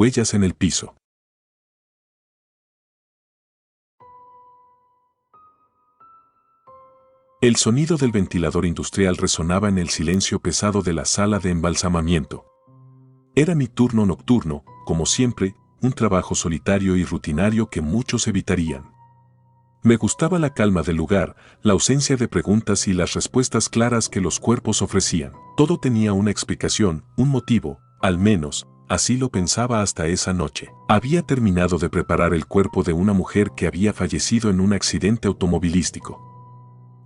huellas en el piso. El sonido del ventilador industrial resonaba en el silencio pesado de la sala de embalsamamiento. Era mi turno nocturno, como siempre, un trabajo solitario y rutinario que muchos evitarían. Me gustaba la calma del lugar, la ausencia de preguntas y las respuestas claras que los cuerpos ofrecían. Todo tenía una explicación, un motivo, al menos, así lo pensaba hasta esa noche. Había terminado de preparar el cuerpo de una mujer que había fallecido en un accidente automovilístico.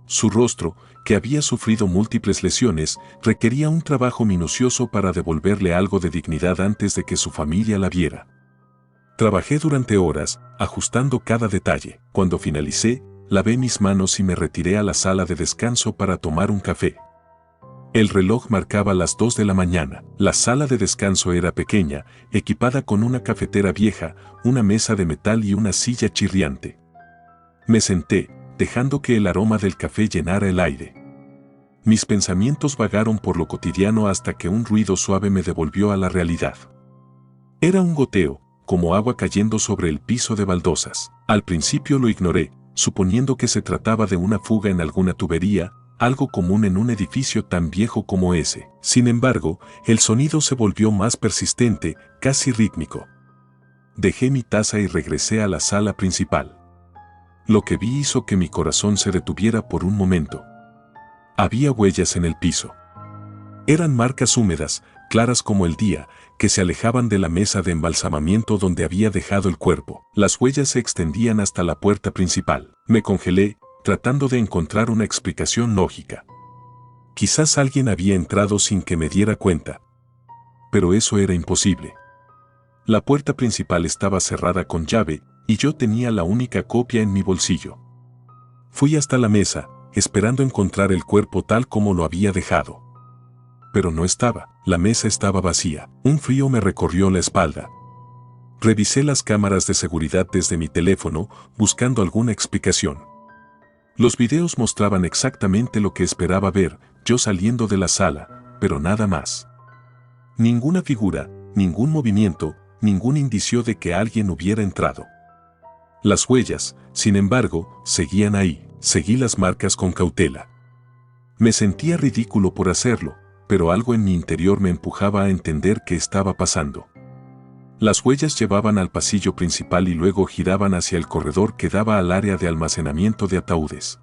Su rostro, que había sufrido múltiples lesiones, requería un trabajo minucioso para devolverle algo de dignidad antes de que su familia la viera. Trabajé durante horas, ajustando cada detalle. Cuando finalicé, lavé mis manos y me retiré a la sala de descanso para tomar un café. El reloj marcaba las 2 de la mañana. La sala de descanso era pequeña, equipada con una cafetera vieja, una mesa de metal y una silla chirriante. Me senté, dejando que el aroma del café llenara el aire. Mis pensamientos vagaron por lo cotidiano hasta que un ruido suave me devolvió a la realidad. Era un goteo, como agua cayendo sobre el piso de baldosas. Al principio lo ignoré, suponiendo que se trataba de una fuga en alguna tubería, algo común en un edificio tan viejo como ese. Sin embargo, el sonido se volvió más persistente, casi rítmico. Dejé mi taza y regresé a la sala principal. Lo que vi hizo que mi corazón se detuviera por un momento. Había huellas en el piso. Eran marcas húmedas, claras como el día, que se alejaban de la mesa de embalsamamiento donde había dejado el cuerpo. Las huellas se extendían hasta la puerta principal. Me congelé, tratando de encontrar una explicación lógica. Quizás alguien había entrado sin que me diera cuenta. Pero eso era imposible. La puerta principal estaba cerrada con llave, y yo tenía la única copia en mi bolsillo. Fui hasta la mesa, esperando encontrar el cuerpo tal como lo había dejado. Pero no estaba, la mesa estaba vacía. Un frío me recorrió la espalda. Revisé las cámaras de seguridad desde mi teléfono, buscando alguna explicación. Los videos mostraban exactamente lo que esperaba ver, yo saliendo de la sala, pero nada más. Ninguna figura, ningún movimiento, ningún indicio de que alguien hubiera entrado. Las huellas, sin embargo, seguían ahí. Seguí las marcas con cautela. Me sentía ridículo por hacerlo, pero algo en mi interior me empujaba a entender qué estaba pasando. Las huellas llevaban al pasillo principal y luego giraban hacia el corredor que daba al área de almacenamiento de ataúdes.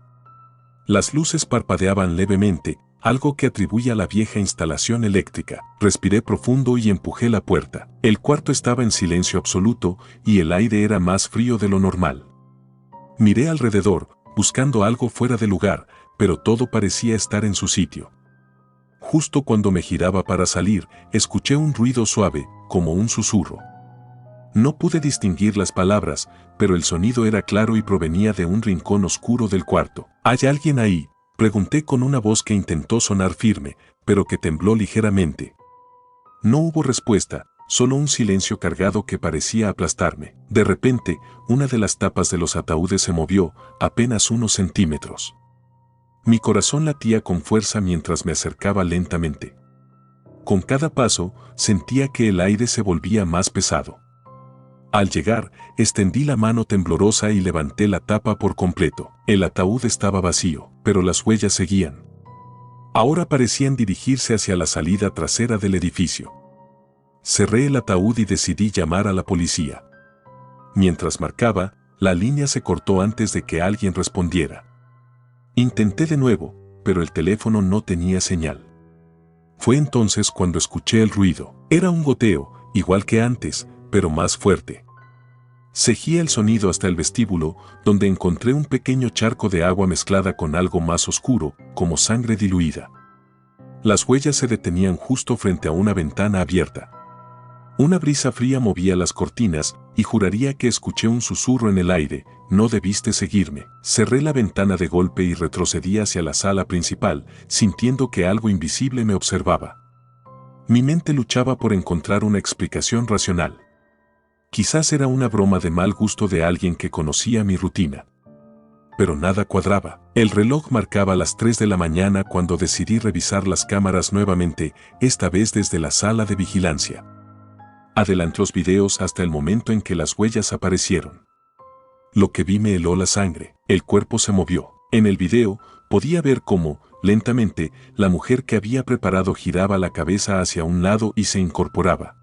Las luces parpadeaban levemente, algo que atribuía a la vieja instalación eléctrica. Respiré profundo y empujé la puerta. El cuarto estaba en silencio absoluto y el aire era más frío de lo normal. Miré alrededor, buscando algo fuera de lugar, pero todo parecía estar en su sitio. Justo cuando me giraba para salir, escuché un ruido suave, como un susurro. No pude distinguir las palabras, pero el sonido era claro y provenía de un rincón oscuro del cuarto. ¿Hay alguien ahí?, pregunté con una voz que intentó sonar firme, pero que tembló ligeramente. No hubo respuesta, solo un silencio cargado que parecía aplastarme. De repente, una de las tapas de los ataúdes se movió, apenas unos centímetros. Mi corazón latía con fuerza mientras me acercaba lentamente. Con cada paso, sentía que el aire se volvía más pesado. Al llegar, extendí la mano temblorosa y levanté la tapa por completo. El ataúd estaba vacío, pero las huellas seguían. Ahora parecían dirigirse hacia la salida trasera del edificio. Cerré el ataúd y decidí llamar a la policía. Mientras marcaba, la línea se cortó antes de que alguien respondiera. Intenté de nuevo, pero el teléfono no tenía señal. Fue entonces cuando escuché el ruido. Era un goteo, igual que antes, pero más fuerte. Seguí el sonido hasta el vestíbulo, donde encontré un pequeño charco de agua mezclada con algo más oscuro, como sangre diluida. Las huellas se detenían justo frente a una ventana abierta. Una brisa fría movía las cortinas, y juraría que escuché un susurro en el aire: no debiste seguirme. Cerré la ventana de golpe y retrocedí hacia la sala principal, sintiendo que algo invisible me observaba. Mi mente luchaba por encontrar una explicación racional. Quizás era una broma de mal gusto de alguien que conocía mi rutina. Pero nada cuadraba. El reloj marcaba las 3 de la mañana cuando decidí revisar las cámaras nuevamente, esta vez desde la sala de vigilancia. Adelanté los videos hasta el momento en que las huellas aparecieron. Lo que vi me heló la sangre. El cuerpo se movió. En el video, podía ver cómo, lentamente, la mujer que había preparado giraba la cabeza hacia un lado y se incorporaba.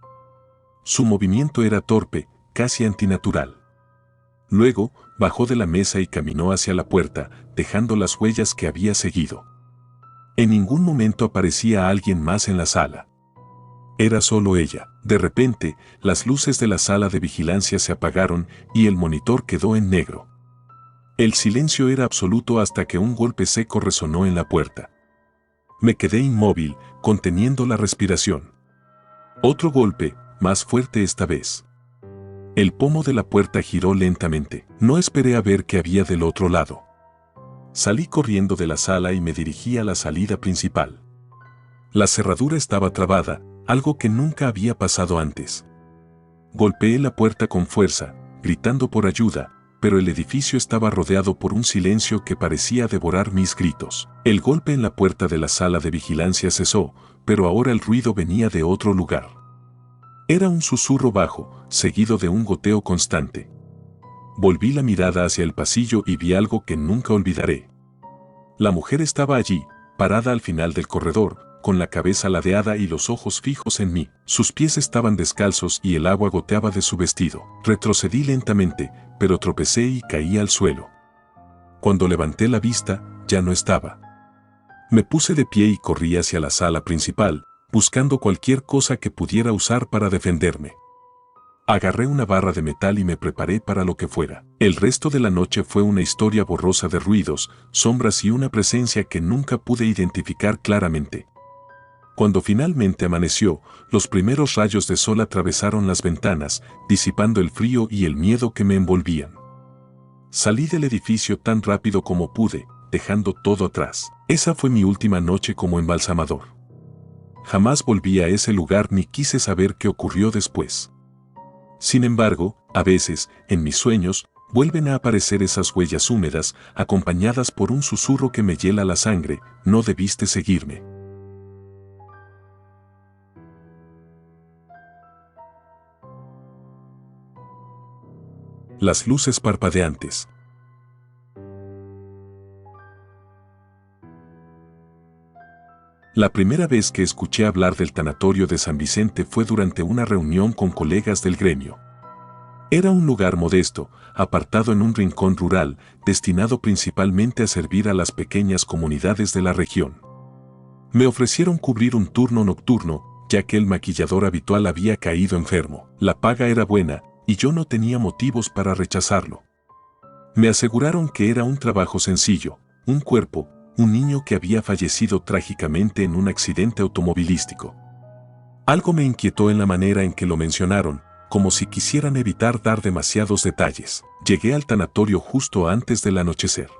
Su movimiento era torpe, casi antinatural. Luego, bajó de la mesa y caminó hacia la puerta, dejando las huellas que había seguido. En ningún momento aparecía alguien más en la sala. Era solo ella. De repente, las luces de la sala de vigilancia se apagaron y el monitor quedó en negro. El silencio era absoluto hasta que un golpe seco resonó en la puerta. Me quedé inmóvil, conteniendo la respiración. Otro golpe, más fuerte esta vez. El pomo de la puerta giró lentamente. No esperé a ver qué había del otro lado. Salí corriendo de la sala y me dirigí a la salida principal. La cerradura estaba trabada, algo que nunca había pasado antes. Golpeé la puerta con fuerza, gritando por ayuda, pero el edificio estaba rodeado por un silencio que parecía devorar mis gritos. El golpe en la puerta de la sala de vigilancia cesó, pero ahora el ruido venía de otro lugar. Era un susurro bajo, seguido de un goteo constante. Volví la mirada hacia el pasillo y vi algo que nunca olvidaré. La mujer estaba allí, parada al final del corredor, con la cabeza ladeada y los ojos fijos en mí. Sus pies estaban descalzos y el agua goteaba de su vestido. Retrocedí lentamente, pero tropecé y caí al suelo. Cuando levanté la vista, ya no estaba. Me puse de pie y corrí hacia la sala principal, buscando cualquier cosa que pudiera usar para defenderme. Agarré una barra de metal y me preparé para lo que fuera. El resto de la noche fue una historia borrosa de ruidos, sombras y una presencia que nunca pude identificar claramente. Cuando finalmente amaneció, los primeros rayos de sol atravesaron las ventanas, disipando el frío y el miedo que me envolvían. Salí del edificio tan rápido como pude, dejando todo atrás. Esa fue mi última noche como embalsamador. Jamás volví a ese lugar ni quise saber qué ocurrió después. Sin embargo, a veces, en mis sueños, vuelven a aparecer esas huellas húmedas, acompañadas por un susurro que me hiela la sangre: no debiste seguirme. Las luces parpadeantes. La primera vez que escuché hablar del tanatorio de San Vicente fue durante una reunión con colegas del gremio. Era un lugar modesto, apartado en un rincón rural, destinado principalmente a servir a las pequeñas comunidades de la región. Me ofrecieron cubrir un turno nocturno, ya que el maquillador habitual había caído enfermo. La paga era buena, y yo no tenía motivos para rechazarlo. Me aseguraron que era un trabajo sencillo, un cuerpo, un niño que había fallecido trágicamente en un accidente automovilístico. Algo me inquietó en la manera en que lo mencionaron, como si quisieran evitar dar demasiados detalles. Llegué al tanatorio justo antes del anochecer.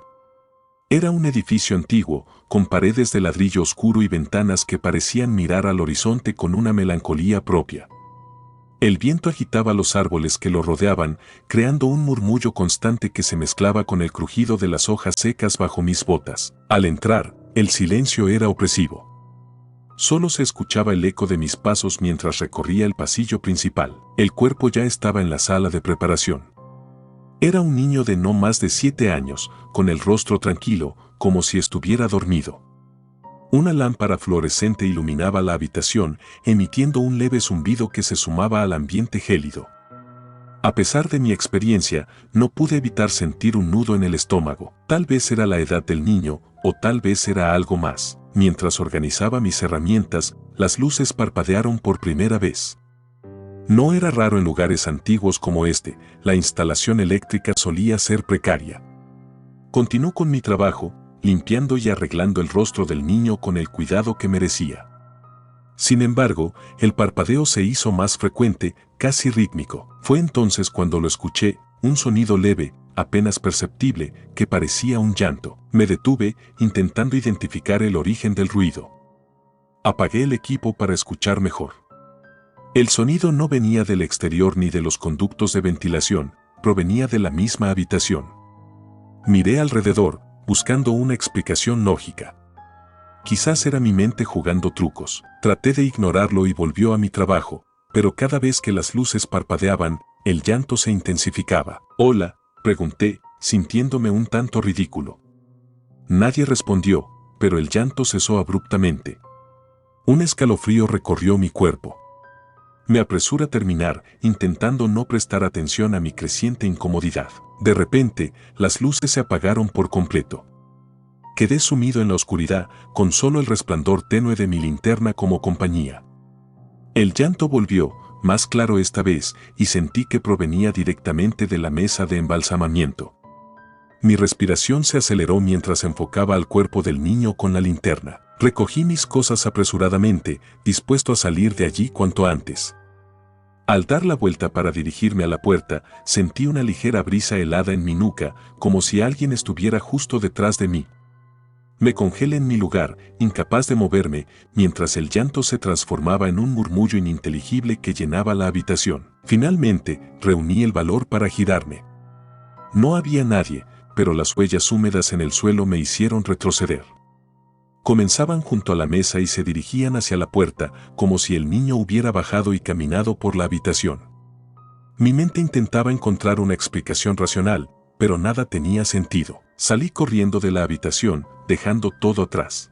Era un edificio antiguo, con paredes de ladrillo oscuro y ventanas que parecían mirar al horizonte con una melancolía propia. El viento agitaba los árboles que lo rodeaban, creando un murmullo constante que se mezclaba con el crujido de las hojas secas bajo mis botas. Al entrar, el silencio era opresivo. Solo se escuchaba el eco de mis pasos mientras recorría el pasillo principal. El cuerpo ya estaba en la sala de preparación. Era un niño de no más de 7 años, con el rostro tranquilo, como si estuviera dormido. Una lámpara fluorescente iluminaba la habitación, emitiendo un leve zumbido que se sumaba al ambiente gélido. A pesar de mi experiencia, no pude evitar sentir un nudo en el estómago. Tal vez era la edad del niño, o tal vez era algo más. Mientras organizaba mis herramientas, las luces parpadearon por primera vez. No era raro en lugares antiguos como este, la instalación eléctrica solía ser precaria. Continué con mi trabajo, limpiando y arreglando el rostro del niño con el cuidado que merecía. Sin embargo, el parpadeo se hizo más frecuente, casi rítmico. Fue entonces cuando lo escuché, un sonido leve, apenas perceptible, que parecía un llanto. Me detuve, intentando identificar el origen del ruido. Apagué el equipo para escuchar mejor. El sonido no venía del exterior ni de los conductos de ventilación, provenía de la misma habitación. Miré alrededor, buscando una explicación lógica. Quizás era mi mente jugando trucos. Traté de ignorarlo y volvió a mi trabajo, pero cada vez que las luces parpadeaban, el llanto se intensificaba. «Hola», pregunté, sintiéndome un tanto ridículo. Nadie respondió, pero el llanto cesó abruptamente. Un escalofrío recorrió mi cuerpo. Me apresuré a terminar, intentando no prestar atención a mi creciente incomodidad. De repente, las luces se apagaron por completo. Quedé sumido en la oscuridad, con solo el resplandor tenue de mi linterna como compañía. El llanto volvió, más claro esta vez, y sentí que provenía directamente de la mesa de embalsamamiento. Mi respiración se aceleró mientras enfocaba al cuerpo del niño con la linterna. Recogí mis cosas apresuradamente, dispuesto a salir de allí cuanto antes. Al dar la vuelta para dirigirme a la puerta, sentí una ligera brisa helada en mi nuca, como si alguien estuviera justo detrás de mí. Me congelé en mi lugar, incapaz de moverme, mientras el llanto se transformaba en un murmullo ininteligible que llenaba la habitación. Finalmente, reuní el valor para girarme. No había nadie, pero las huellas húmedas en el suelo me hicieron retroceder. Comenzaban junto a la mesa y se dirigían hacia la puerta, como si el niño hubiera bajado y caminado por la habitación. Mi mente intentaba encontrar una explicación racional, pero nada tenía sentido. Salí corriendo de la habitación, dejando todo atrás.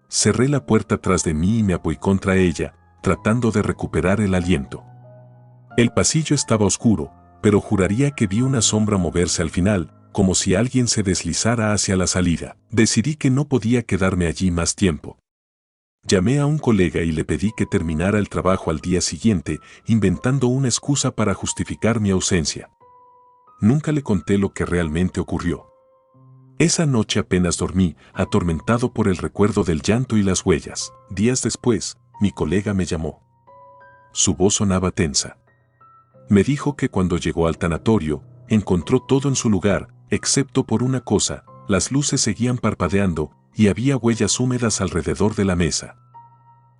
Cerré la puerta tras de mí y me apoyé contra ella, tratando de recuperar el aliento. El pasillo estaba oscuro, pero juraría que vi una sombra moverse al final, como si alguien se deslizara hacia la salida. Decidí que no podía quedarme allí más tiempo. Llamé a un colega y le pedí que terminara el trabajo al día siguiente, inventando una excusa para justificar mi ausencia. Nunca le conté lo que realmente ocurrió. Esa noche apenas dormí, atormentado por el recuerdo del llanto y las huellas. Días después, mi colega me llamó. Su voz sonaba tensa. Me dijo que cuando llegó al tanatorio, encontró todo en su lugar, excepto por una cosa: las luces seguían parpadeando y había huellas húmedas alrededor de la mesa.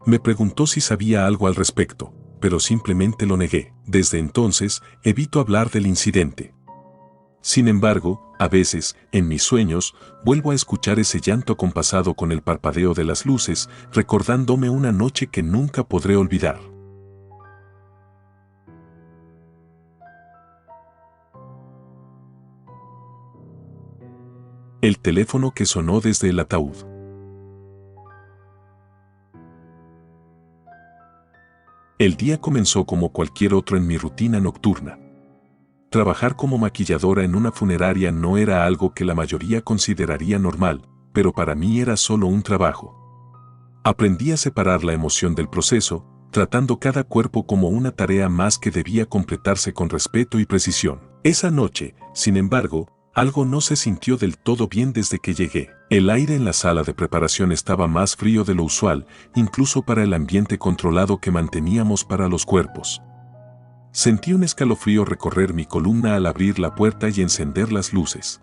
Me preguntó si sabía algo al respecto, pero simplemente lo negué. Desde entonces, evito hablar del incidente. Sin embargo, a veces, en mis sueños, vuelvo a escuchar ese llanto acompasado con el parpadeo de las luces, recordándome una noche que nunca podré olvidar. El teléfono que sonó desde el ataúd. El día comenzó como cualquier otro en mi rutina nocturna. Trabajar como maquilladora en una funeraria no era algo que la mayoría consideraría normal, pero para mí era solo un trabajo. Aprendí a separar la emoción del proceso, tratando cada cuerpo como una tarea más que debía completarse con respeto y precisión. Esa noche, sin embargo, algo no se sintió del todo bien desde que llegué. El aire en la sala de preparación estaba más frío de lo usual, incluso para el ambiente controlado que manteníamos para los cuerpos. Sentí un escalofrío recorrer mi columna al abrir la puerta y encender las luces.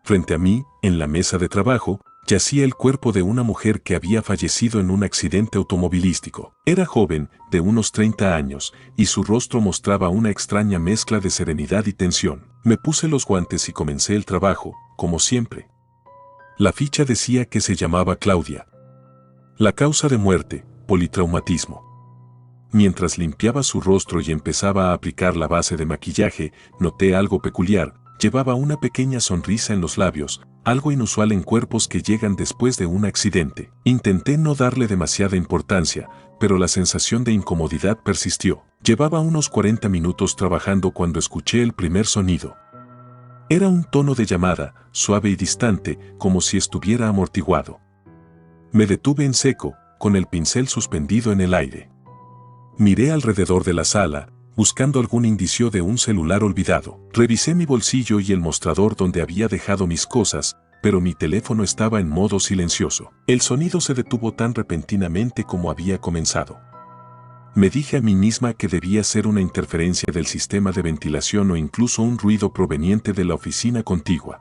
Frente a mí, en la mesa de trabajo, yacía el cuerpo de una mujer que había fallecido en un accidente automovilístico. Era joven, de unos 30 años, y su rostro mostraba una extraña mezcla de serenidad y tensión. Me puse los guantes y comencé el trabajo, como siempre. La ficha decía que se llamaba Claudia. La causa de muerte: politraumatismo. Mientras limpiaba su rostro y empezaba a aplicar la base de maquillaje, noté algo peculiar: llevaba una pequeña sonrisa en los labios, algo inusual en cuerpos que llegan después de un accidente. Intenté no darle demasiada importancia, pero la sensación de incomodidad persistió. Llevaba unos 40 minutos trabajando cuando escuché el primer sonido. Era un tono de llamada, suave y distante, como si estuviera amortiguado. Me detuve en seco, con el pincel suspendido en el aire. Miré alrededor de la sala, buscando algún indicio de un celular olvidado. Revisé mi bolsillo y el mostrador donde había dejado mis cosas, pero mi teléfono estaba en modo silencioso. El sonido se detuvo tan repentinamente como había comenzado. Me dije a mí misma que debía ser una interferencia del sistema de ventilación o incluso un ruido proveniente de la oficina contigua.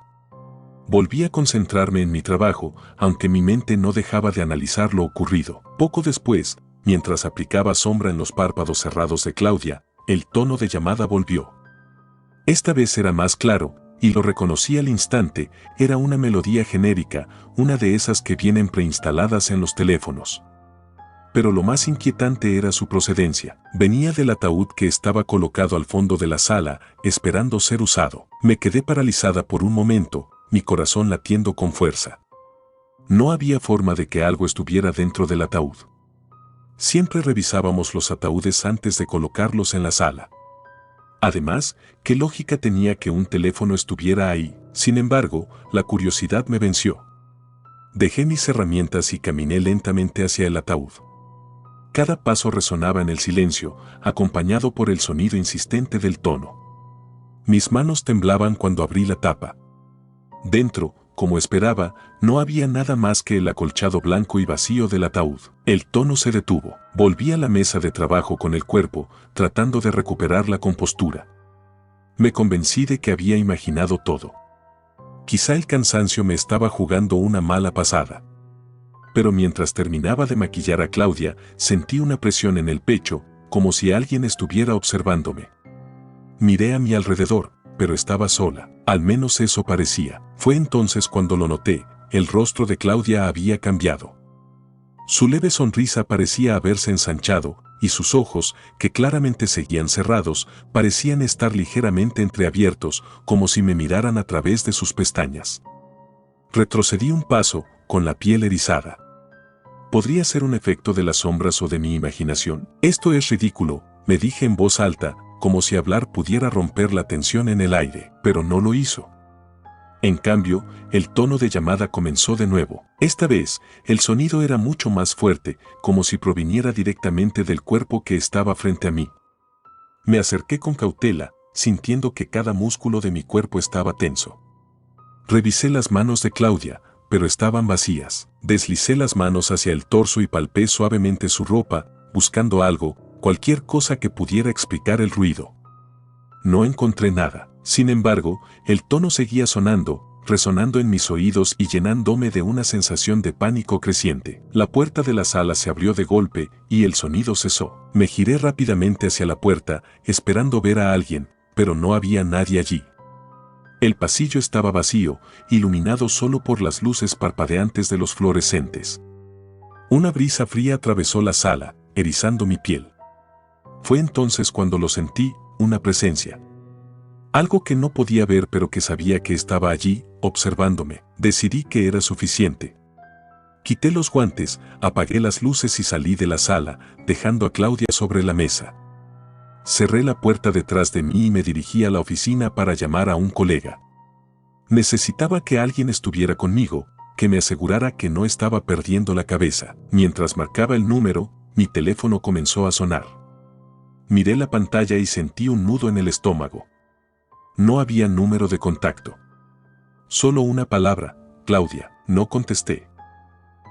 Volví a concentrarme en mi trabajo, aunque mi mente no dejaba de analizar lo ocurrido. Poco después, mientras aplicaba sombra en los párpados cerrados de Claudia, el tono de llamada volvió. Esta vez era más claro, y lo reconocí al instante. Era una melodía genérica, una de esas que vienen preinstaladas en los teléfonos. Pero lo más inquietante era su procedencia. Venía del ataúd que estaba colocado al fondo de la sala, esperando ser usado. Me quedé paralizada por un momento, mi corazón latiendo con fuerza. No había forma de que algo estuviera dentro del ataúd. Siempre revisábamos los ataúdes antes de colocarlos en la sala. Además, ¿qué lógica tenía que un teléfono estuviera ahí? Sin embargo, la curiosidad me venció. Dejé mis herramientas y caminé lentamente hacia el ataúd. Cada paso resonaba en el silencio, acompañado por el sonido insistente del tono. Mis manos temblaban cuando abrí la tapa. Dentro, como esperaba, no había nada más que el acolchado blanco y vacío del ataúd. El tono se detuvo. Volví a la mesa de trabajo con el cuerpo, tratando de recuperar la compostura. Me convencí de que había imaginado todo. Quizá el cansancio me estaba jugando una mala pasada. Pero mientras terminaba de maquillar a Claudia, sentí una presión en el pecho, como si alguien estuviera observándome. Miré a mi alrededor, pero estaba sola. Al menos eso parecía. Fue entonces cuando lo noté, el rostro de Claudia había cambiado. Su leve sonrisa parecía haberse ensanchado, y sus ojos, que claramente seguían cerrados, parecían estar ligeramente entreabiertos, como si me miraran a través de sus pestañas. Retrocedí un paso, con la piel erizada. ¿Podría ser un efecto de las sombras o de mi imaginación? Esto es ridículo, me dije en voz alta, como si hablar pudiera romper la tensión en el aire, pero no lo hizo. En cambio, el tono de llamada comenzó de nuevo. Esta vez, el sonido era mucho más fuerte, como si proviniera directamente del cuerpo que estaba frente a mí. Me acerqué con cautela, sintiendo que cada músculo de mi cuerpo estaba tenso. Revisé las manos de Claudia, pero estaban vacías. Deslicé las manos hacia el torso y palpé suavemente su ropa, buscando algo, cualquier cosa que pudiera explicar el ruido. No encontré nada. Sin embargo, el tono seguía sonando, resonando en mis oídos y llenándome de una sensación de pánico creciente. La puerta de la sala se abrió de golpe y el sonido cesó. Me giré rápidamente hacia la puerta, esperando ver a alguien, pero no había nadie allí. El pasillo estaba vacío, iluminado solo por las luces parpadeantes de los fluorescentes. Una brisa fría atravesó la sala, erizando mi piel. Fue entonces cuando lo sentí, una presencia. Algo que no podía ver pero que sabía que estaba allí, observándome. Decidí que era suficiente. Quité los guantes, apagué las luces y salí de la sala, dejando a Claudia sobre la mesa. Cerré la puerta detrás de mí y me dirigí a la oficina para llamar a un colega. Necesitaba que alguien estuviera conmigo, que me asegurara que no estaba perdiendo la cabeza. Mientras marcaba el número, mi teléfono comenzó a sonar. Miré la pantalla y sentí un nudo en el estómago. No había número de contacto. Solo una palabra, Claudia. No contesté.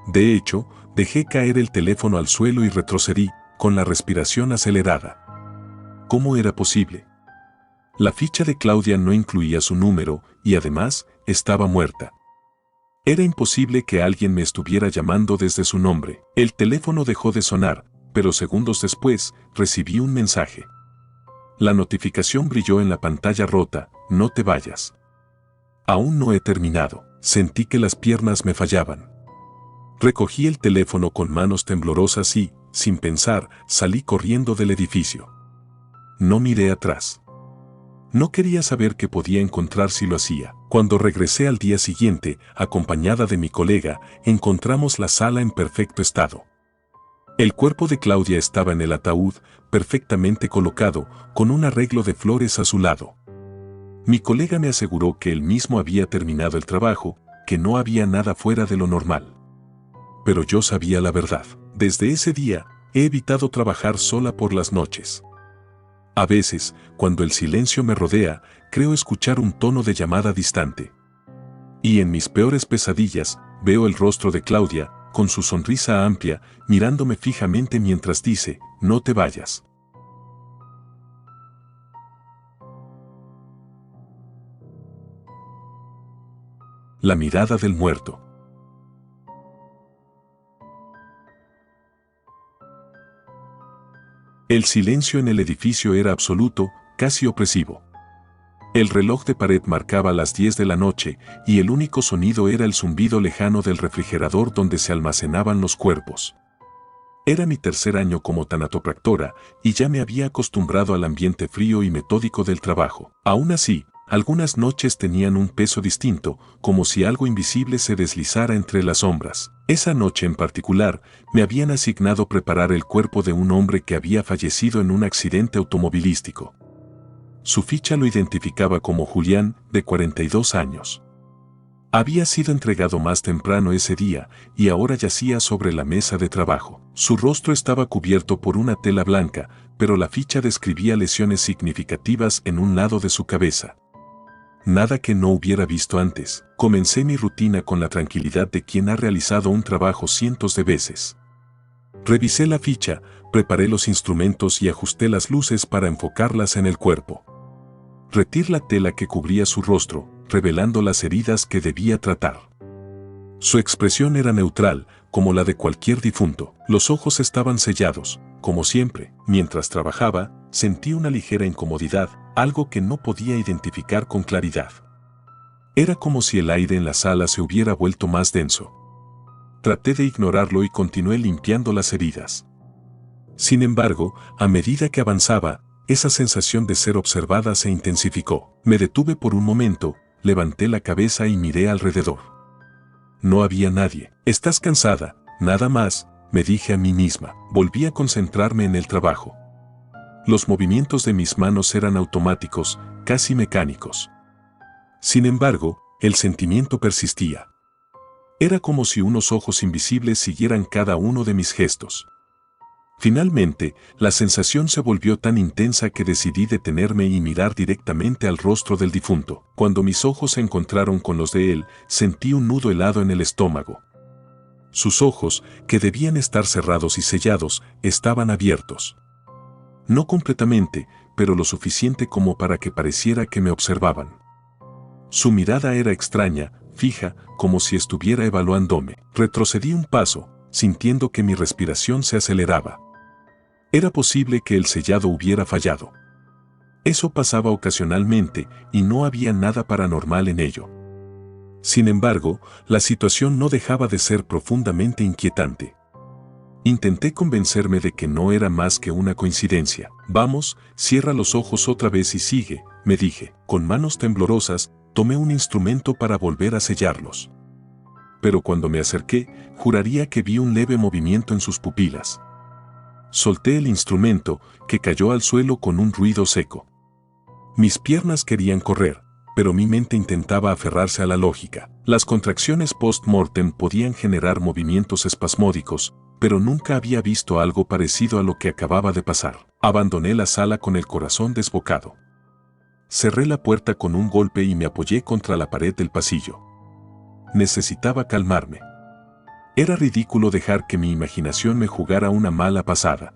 De hecho, dejé caer el teléfono al suelo y retrocedí, con la respiración acelerada. ¿Cómo era posible? La ficha de Claudia no incluía su número y además estaba muerta. Era imposible que alguien me estuviera llamando desde su nombre. El teléfono dejó de sonar, pero segundos después recibí un mensaje. La notificación brilló en la pantalla rota, no te vayas. Aún no he terminado. Sentí que las piernas me fallaban. Recogí el teléfono con manos temblorosas y, sin pensar, salí corriendo del edificio. No miré atrás. No quería saber qué podía encontrar si lo hacía. Cuando regresé al día siguiente, acompañada de mi colega, encontramos la sala en perfecto estado. El cuerpo de Claudia estaba en el ataúd, perfectamente colocado, con un arreglo de flores a su lado. Mi colega me aseguró que él mismo había terminado el trabajo, que no había nada fuera de lo normal. Pero yo sabía la verdad. Desde ese día, he evitado trabajar sola por las noches. A veces, cuando el silencio me rodea, creo escuchar un tono de llamada distante. Y en mis peores pesadillas, veo el rostro de Claudia, con su sonrisa amplia, mirándome fijamente mientras dice, no te vayas. La mirada del muerto. El silencio en el edificio era absoluto, casi opresivo. El reloj de pared marcaba las 10 de la noche y el único sonido era el zumbido lejano del refrigerador donde se almacenaban los cuerpos. Era mi tercer año como tanatopractora y ya me había acostumbrado al ambiente frío y metódico del trabajo. Aún así, algunas noches tenían un peso distinto, como si algo invisible se deslizara entre las sombras. Esa noche en particular, me habían asignado preparar el cuerpo de un hombre que había fallecido en un accidente automovilístico. Su ficha lo identificaba como Julián, de 42 años. Había sido entregado más temprano ese día y ahora yacía sobre la mesa de trabajo. Su rostro estaba cubierto por una tela blanca, pero la ficha describía lesiones significativas en un lado de su cabeza. Nada que no hubiera visto antes. Comencé mi rutina con la tranquilidad de quien ha realizado un trabajo cientos de veces. Revisé la ficha, preparé los instrumentos y ajusté las luces para enfocarlas en el cuerpo. Retiré la tela que cubría su rostro, revelando las heridas que debía tratar. Su expresión era neutral, como la de cualquier difunto. Los ojos estaban sellados, como siempre. Mientras trabajaba, sentí una ligera incomodidad, algo que no podía identificar con claridad. Era como si el aire en la sala se hubiera vuelto más denso. Traté de ignorarlo y continué limpiando las heridas. Sin embargo, a medida que avanzaba, esa sensación de ser observada se intensificó. Me detuve por un momento, levanté la cabeza y miré alrededor. No había nadie. «¿Estás cansada?» «Nada más», me dije a mí misma. Volví a concentrarme en el trabajo. Los movimientos de mis manos eran automáticos, casi mecánicos. Sin embargo, el sentimiento persistía. Era como si unos ojos invisibles siguieran cada uno de mis gestos. Finalmente, la sensación se volvió tan intensa que decidí detenerme y mirar directamente al rostro del difunto. Cuando mis ojos se encontraron con los de él, sentí un nudo helado en el estómago. Sus ojos, que debían estar cerrados y sellados, estaban abiertos. No completamente, pero lo suficiente como para que pareciera que me observaban. Su mirada era extraña, fija, como si estuviera evaluándome. Retrocedí un paso, sintiendo que mi respiración se aceleraba. Era posible que el sellado hubiera fallado. Eso pasaba ocasionalmente y no había nada paranormal en ello. Sin embargo, la situación no dejaba de ser profundamente inquietante. Intenté convencerme de que no era más que una coincidencia. «Vamos, cierra los ojos otra vez y sigue», me dije. Con manos temblorosas, tomé un instrumento para volver a sellarlos. Pero cuando me acerqué, juraría que vi un leve movimiento en sus pupilas. Solté el instrumento, que cayó al suelo con un ruido seco. Mis piernas querían correr, pero mi mente intentaba aferrarse a la lógica. Las contracciones post-mortem podían generar movimientos espasmódicos, pero nunca había visto algo parecido a lo que acababa de pasar. Abandoné la sala con el corazón desbocado. Cerré la puerta con un golpe y me apoyé contra la pared del pasillo. Necesitaba calmarme. Era ridículo dejar que mi imaginación me jugara una mala pasada.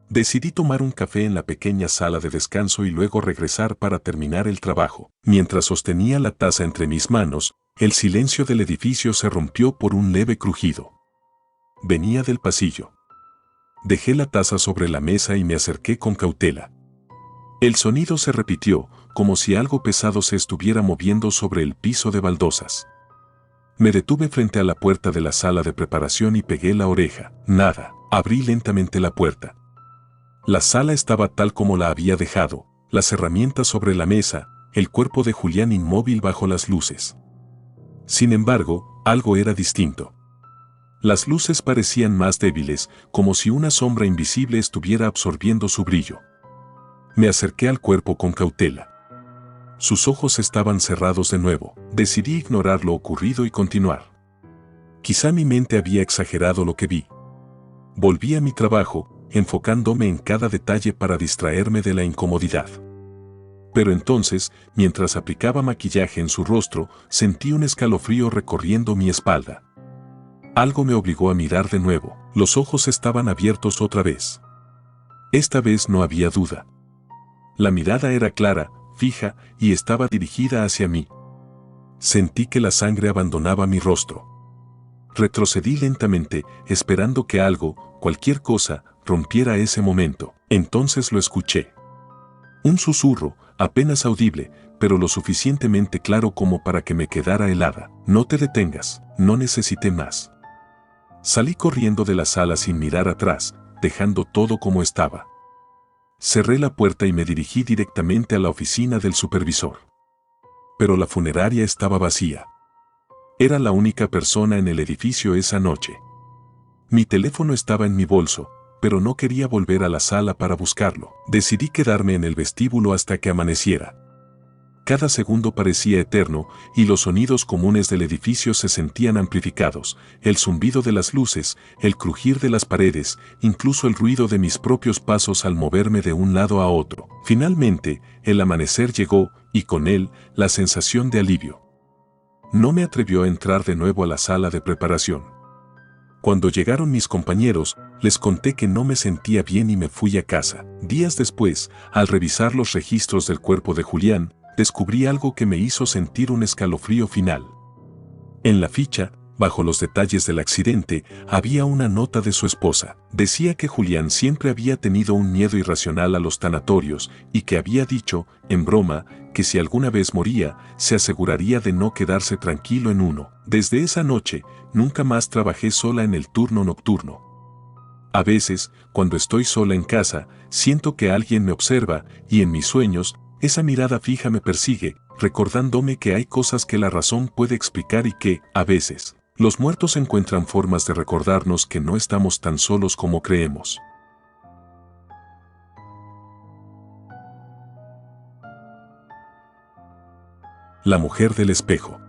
Decidí tomar un café en la pequeña sala de descanso y luego regresar para terminar el trabajo. Mientras sostenía la taza entre mis manos, el silencio del edificio se rompió por un leve crujido. Venía del pasillo. Dejé la taza sobre la mesa y me acerqué con cautela. El sonido se repitió, como si algo pesado se estuviera moviendo sobre el piso de baldosas. Me detuve frente a la puerta de la sala de preparación y pegué la oreja. Nada. Abrí lentamente la puerta. La sala estaba tal como la había dejado, las herramientas sobre la mesa, el cuerpo de Julián inmóvil bajo las luces. Sin embargo, algo era distinto. Las luces parecían más débiles, como si una sombra invisible estuviera absorbiendo su brillo. Me acerqué al cuerpo con cautela. Sus ojos estaban cerrados de nuevo. Decidí ignorar lo ocurrido y continuar. Quizá mi mente había exagerado lo que vi. Volví a mi trabajo, enfocándome en cada detalle para distraerme de la incomodidad. Pero entonces, mientras aplicaba maquillaje en su rostro, sentí un escalofrío recorriendo mi espalda. Algo me obligó a mirar de nuevo. Los ojos estaban abiertos otra vez. Esta vez no había duda. La mirada era clara, fija, y estaba dirigida hacia mí. Sentí que la sangre abandonaba mi rostro. Retrocedí lentamente, esperando que algo, cualquier cosa, rompiera ese momento. Entonces lo escuché. Un susurro, apenas audible, pero lo suficientemente claro como para que me quedara helada. «No te detengas, no necesité más». Salí corriendo de la sala sin mirar atrás, dejando todo como estaba. Cerré la puerta y me dirigí directamente a la oficina del supervisor. Pero la funeraria estaba vacía. Era la única persona en el edificio esa noche. Mi teléfono estaba en mi bolso, pero no quería volver a la sala para buscarlo. Decidí quedarme en el vestíbulo hasta que amaneciera. Cada segundo parecía eterno y los sonidos comunes del edificio se sentían amplificados, el zumbido de las luces, el crujir de las paredes, incluso el ruido de mis propios pasos al moverme de un lado a otro. Finalmente, el amanecer llegó y con él la sensación de alivio. No me atrevió a entrar de nuevo a la sala de preparación. Cuando llegaron mis compañeros, les conté que no me sentía bien y me fui a casa. Días después, al revisar los registros del cuerpo de Julián, descubrí algo que me hizo sentir un escalofrío final. En la ficha, bajo los detalles del accidente, había una nota de su esposa. Decía que Julián siempre había tenido un miedo irracional a los tanatorios y que había dicho, en broma, que si alguna vez moría, se aseguraría de no quedarse tranquilo en uno. Desde esa noche, nunca más trabajé sola en el turno nocturno. A veces, cuando estoy sola en casa, siento que alguien me observa y en mis sueños, esa mirada fija me persigue, recordándome que hay cosas que la razón puede explicar y que, a veces, los muertos encuentran formas de recordarnos que no estamos tan solos como creemos. La mujer del espejo.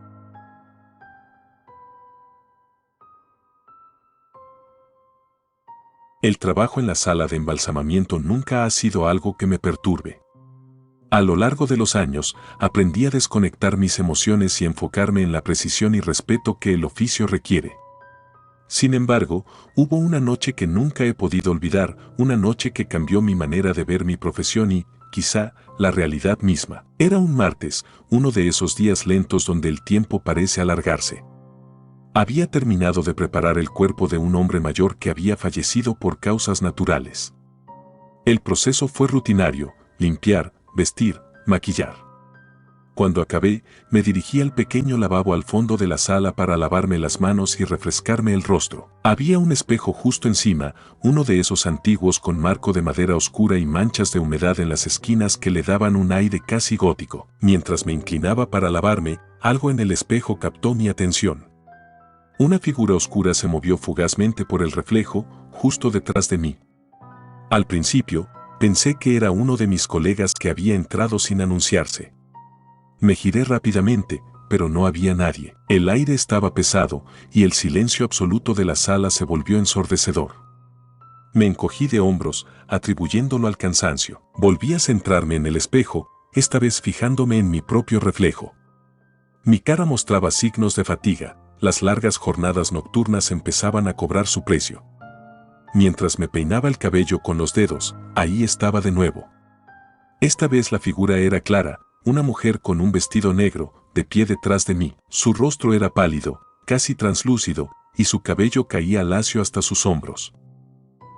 El trabajo en la sala de embalsamamiento nunca ha sido algo que me perturbe. A lo largo de los años, aprendí a desconectar mis emociones y enfocarme en la precisión y respeto que el oficio requiere. Sin embargo, hubo una noche que nunca he podido olvidar, una noche que cambió mi manera de ver mi profesión y, quizá, la realidad misma. Era un martes, uno de esos días lentos donde el tiempo parece alargarse. Había terminado de preparar el cuerpo de un hombre mayor que había fallecido por causas naturales. El proceso fue rutinario: limpiar, vestir, maquillar. Cuando acabé, me dirigí al pequeño lavabo al fondo de la sala para lavarme las manos y refrescarme el rostro. Había un espejo justo encima, uno de esos antiguos con marco de madera oscura y manchas de humedad en las esquinas que le daban un aire casi gótico. Mientras me inclinaba para lavarme, algo en el espejo captó mi atención. Una figura oscura se movió fugazmente por el reflejo, justo detrás de mí. Al principio, pensé que era uno de mis colegas que había entrado sin anunciarse. Me giré rápidamente, pero no había nadie. El aire estaba pesado y el silencio absoluto de la sala se volvió ensordecedor. Me encogí de hombros, atribuyéndolo al cansancio. Volví a centrarme en el espejo, esta vez fijándome en mi propio reflejo. Mi cara mostraba signos de fatiga, las largas jornadas nocturnas empezaban a cobrar su precio. Mientras me peinaba el cabello con los dedos, ahí estaba de nuevo. Esta vez la figura era clara, una mujer con un vestido negro, de pie detrás de mí. Su rostro era pálido, casi translúcido, y su cabello caía lacio hasta sus hombros.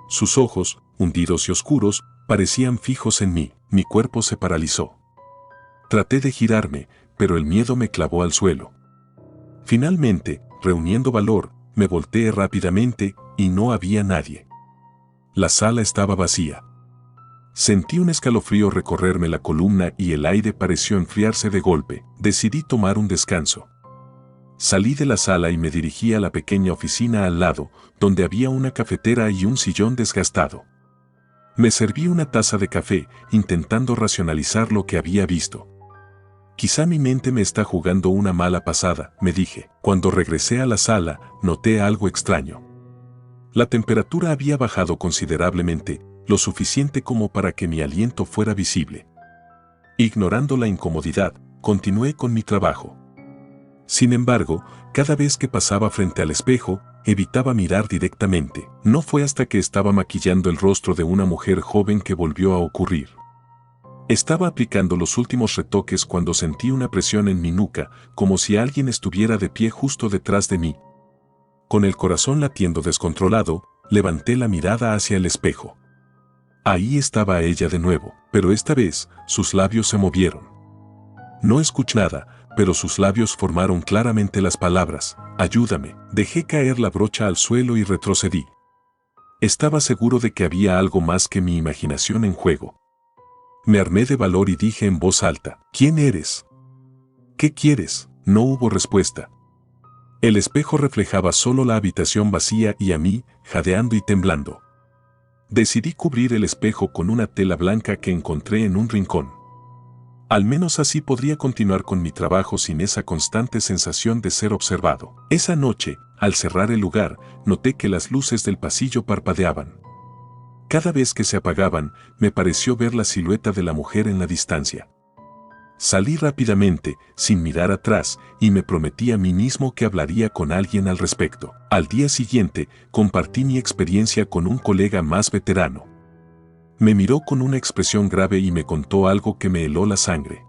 Sus ojos, hundidos y oscuros, parecían fijos en mí. Mi cuerpo se paralizó. Traté de girarme, pero el miedo me clavó al suelo. Finalmente, reuniendo valor, me volteé rápidamente y no había nadie. La sala estaba vacía. Sentí un escalofrío recorrerme la columna y el aire pareció enfriarse de golpe. Decidí tomar un descanso. Salí de la sala y me dirigí a la pequeña oficina al lado, donde había una cafetera y un sillón desgastado. Me serví una taza de café, intentando racionalizar lo que había visto. Quizá mi mente me está jugando una mala pasada, me dije. Cuando regresé a la sala, noté algo extraño. La temperatura había bajado considerablemente, lo suficiente como para que mi aliento fuera visible. Ignorando la incomodidad, continué con mi trabajo. Sin embargo, cada vez que pasaba frente al espejo, evitaba mirar directamente. No fue hasta que estaba maquillando el rostro de una mujer joven que volvió a ocurrir. Estaba aplicando los últimos retoques cuando sentí una presión en mi nuca, como si alguien estuviera de pie justo detrás de mí. Con el corazón latiendo descontrolado, levanté la mirada hacia el espejo. Ahí estaba ella de nuevo, pero esta vez, sus labios se movieron. No escuché nada, pero sus labios formaron claramente las palabras, ayúdame. Dejé caer la brocha al suelo y retrocedí. Estaba seguro de que había algo más que mi imaginación en juego. Me armé de valor y dije en voz alta, ¿quién eres? ¿Qué quieres? No hubo respuesta. El espejo reflejaba solo la habitación vacía y a mí, jadeando y temblando. Decidí cubrir el espejo con una tela blanca que encontré en un rincón. Al menos así podría continuar con mi trabajo sin esa constante sensación de ser observado. Esa noche, al cerrar el lugar, noté que las luces del pasillo parpadeaban. Cada vez que se apagaban, me pareció ver la silueta de la mujer en la distancia. Salí rápidamente, sin mirar atrás, y me prometí a mí mismo que hablaría con alguien al respecto. Al día siguiente, compartí mi experiencia con un colega más veterano. Me miró con una expresión grave y me contó algo que me heló la sangre.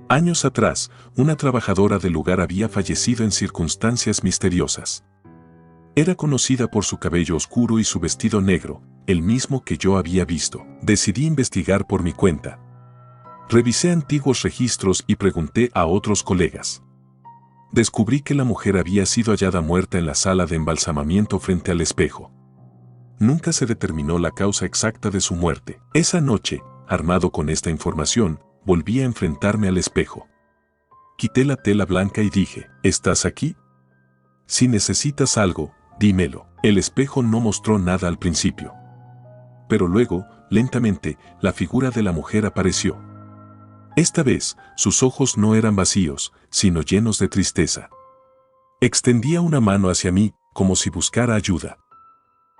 Años atrás, una trabajadora del lugar había fallecido en circunstancias misteriosas. Era conocida por su cabello oscuro y su vestido negro, el mismo que yo había visto. Decidí investigar por mi cuenta. Revisé antiguos registros y pregunté a otros colegas. Descubrí que la mujer había sido hallada muerta en la sala de embalsamamiento frente al espejo. Nunca se determinó la causa exacta de su muerte. Esa noche, armado con esta información, volví a enfrentarme al espejo. Quité la tela blanca y dije, ¿estás aquí? Si necesitas algo, dímelo. El espejo no mostró nada al principio. Pero luego, lentamente, la figura de la mujer apareció. Esta vez, sus ojos no eran vacíos, sino llenos de tristeza. Extendía una mano hacia mí, como si buscara ayuda.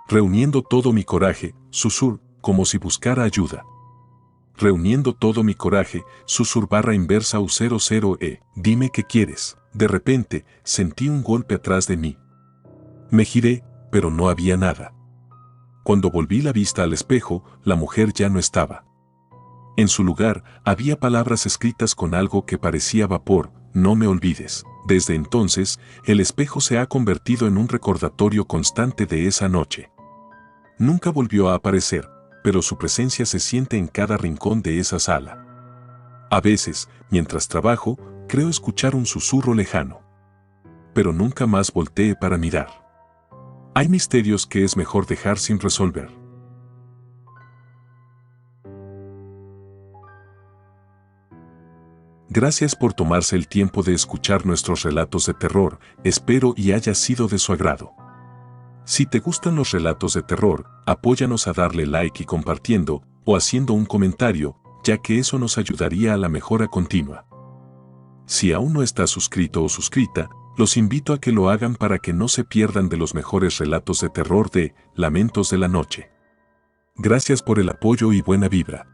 Reuniendo todo mi coraje, como si buscara ayuda. Reuniendo todo mi coraje, /barra-inversa U00E, dime qué quieres. De repente, sentí un golpe atrás de mí. Me giré, pero no había nada. Cuando volví la vista al espejo, la mujer ya no estaba. En su lugar, había palabras escritas con algo que parecía vapor, no me olvides. Desde entonces, el espejo se ha convertido en un recordatorio constante de esa noche. Nunca volvió a aparecer, pero su presencia se siente en cada rincón de esa sala. A veces, mientras trabajo, creo escuchar un susurro lejano. Pero nunca más volteé para mirar. Hay misterios que es mejor dejar sin resolver. Gracias por tomarse el tiempo de escuchar nuestros relatos de terror, espero y haya sido de su agrado. Si te gustan los relatos de terror, apóyanos a darle like y compartiendo, o haciendo un comentario, ya que eso nos ayudaría a la mejora continua. Si aún no estás suscrito o suscrita, los invito a que lo hagan para que no se pierdan de los mejores relatos de terror de Lamentos de la Noche. Gracias por el apoyo y buena vibra.